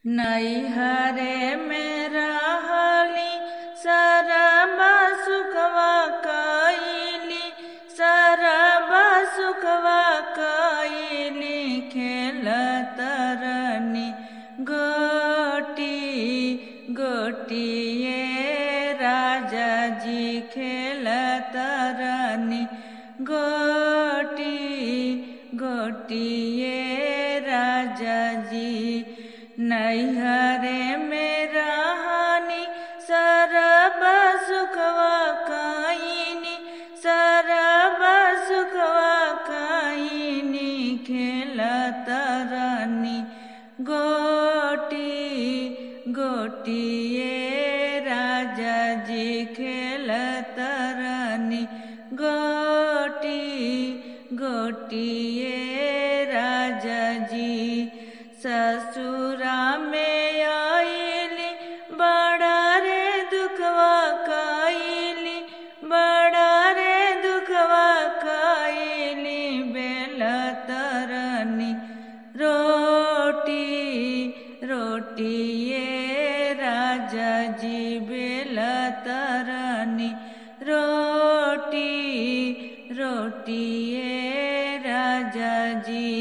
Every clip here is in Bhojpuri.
नैहरे में रहली सरबा सुखवा कइली, सरबा सुखवा कइली। खेलत रहनी गोटी गोटिए राजा जी, खेलत रहनी गोटी गोटिए राजा जी। नैहरे में रहनी सरबा सुखवा कइनी, सरबा सुखवा कइनी। खेलत रहनी गोटी गोटिए राजा जी, खेलत रहनी गोटी गोटिए राजा जी। ससुरा में आइली बड़ा रे दुखवा कइली, बड़ा रे दुखवा कइली। बेलत रहनी रोटी रोटिए राजा जी, बेलत रहनी रोटी रोटिए राजा जी।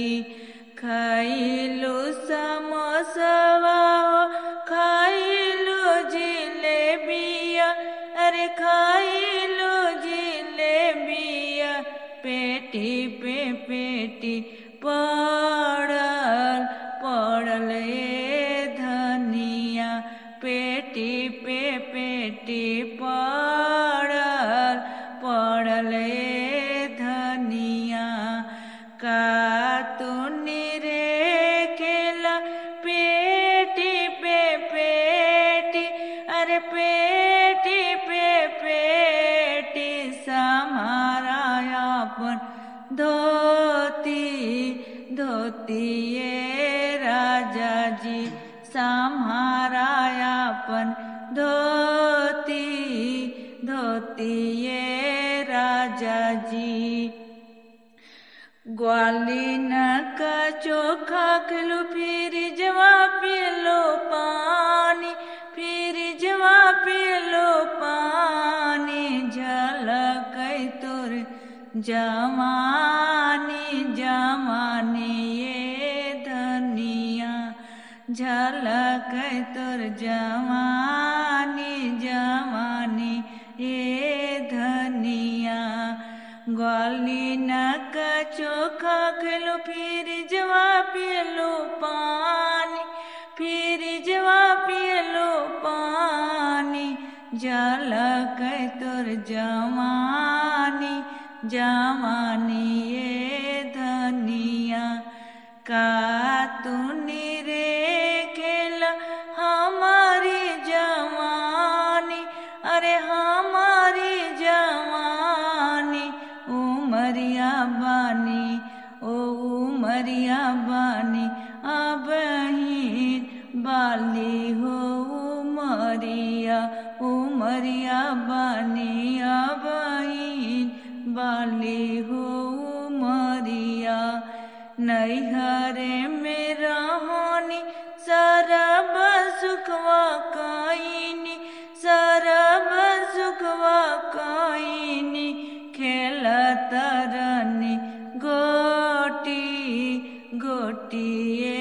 खाइलु समोसवा हो, खाइलु जिलेबिया, अरे खाइलु जिलेबिया। पेटी पे पेटी पड़ल पड़ल ए धनिया, पेटी पे पेटी पड़ल पड़ल ए धनिया। का तूनी रे खेला पेटी पे पेटी, अरे पेटी पे पेटी। समारा अपन धोती धोतिए राजा जी, समारा अपन धोती धोतिए राजा जी। ग्वालिन का चोखा खिलू, फिर जवा पिलो पानी, फिर जवा पिलो पानी। झलक तोर जवानी जवानी ये धनिया, झलक तोर जवानी जवानी ये धनिया। ग्वालिन का चोखा खिलू, फिर जवा पिलो पानी, फिर जवा पिलो पानी। झलक तोर जवानी जवानी ये धनिया। का तूनी रे खेला हमारी जवानी, अरे हमारी जवानी। उमरिया बानी ओ उमरिया बानी, अब ही बाली हो उमरिया, उमरिया बानी अब ही बाली हो उमरिया। नैहरे में रहनी सरबा सुखवा कइनी, सरबा सुखवा कइनी। खेलत रहनी गोटी गोटिए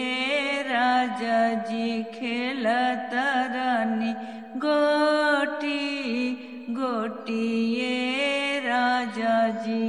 राजा जी, खेलत रहनी गोटी गोटिए राजा जी।